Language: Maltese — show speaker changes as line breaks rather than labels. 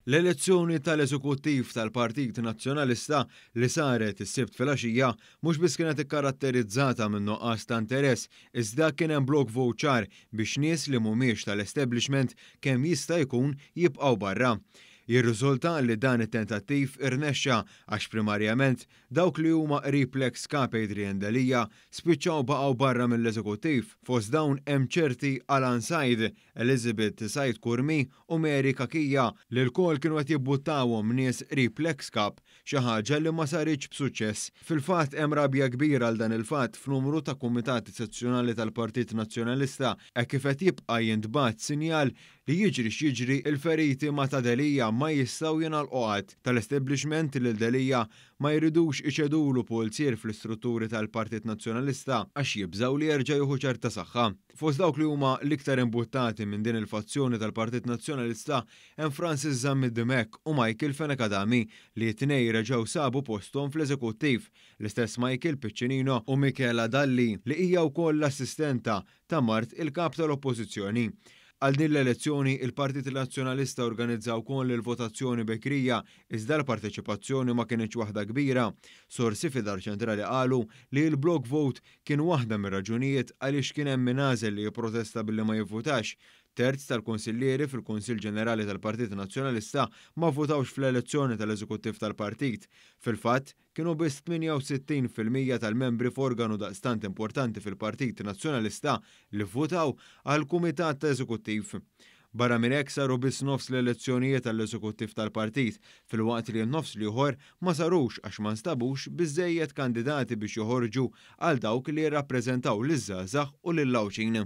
L-elezzjoni tal-Eżekuttiv tal-Partit Nazzjonalista li saret is-Sibt filgħaxija mhux biss kienet ikkaratterizzata minn nuqqas ta' interess, iżda kien hemm blok vote ċar biex nies li mhumiex tal-establishment kemm jista' jkun jibqgħu barra. Jirriżulta li dan it-tentattiv irnexxa għax primarjament dawk li huma qrib l-eks kap Adrian Delija spiċċaw baqgħu barra mill-Eżekuttiv. Fost dawn hemm ċerti Alan Said, Elizabeth Said Kurmi u Mary Kakija li l-kol kienu qed jibbuttawhom nies qrib l-eks kap, xi ħaġa li ma saritx b'suċċess. Fil-fatt hemm rabja kbira għal dan il-fatt f'numru ta' kumitati sezzjonali tal-Partit Nazzjonalista hekk kif qed jibqa' jintbagħat sinjal li jiġri x'jiġri il-feriti ma ta' Delija ma jistgħu jingħalqu qatt tal-establishment li Delija ma jridux iċedulu pulzier fl-istrutturi tal-Partit Nazzjonalista għax jibżgħu li jerġa' jieħu ċerta saħħa. Fost dawk li huma l-iktar imbuttati minn din il-fazzjoni tal-Partit Nazzjonalista hemm Francis Zammid Dimek u Michael Fenekadami li t-tnejn reġgħu sabu posthom fl-Eżekuttiv. L-istess Michael Piccinino u Michela Dalli li hija wkoll l-assistenta ta' Mart il-kap tal-Oppożizzjoni. Għal din l-elezzjoni il-Partit Nazzjonalista organizzaw ukoll il-votazzjoni bekrija iżda l-parteċipazzjoni ma kienx waħda kbira. Sorsi fid-Dar Ċentrali qalu li l-block vote kien waħda mir-raġunijiet għaliex kien hemm min għażel li jipprotesta billi ma jivvutax. Terz tal-konsillieri fil-Kunsill Ġenerali tal-Partit Nazzjonalista ma votawx fl-elezzjoni tal-Eżekuttiv tal-Partit. Fil-fatt, kienu biss 68% tal-membri f'organu daqstant importanti fil-Partit Nazzjonalista li votaw għal Kumitat ta' Eżekuttiv. Barra minn hekk saru biss nofs l-elezzjonijiet tal-Eżekuttiv tal-Partit, fil-waqt li n-nofs ieħor ma sarux għax ma nstabux biżżejjed kandidati biex joħorġu għal dawk li jirrappreżentaw liż-żgħażagħ u lil-lawċin.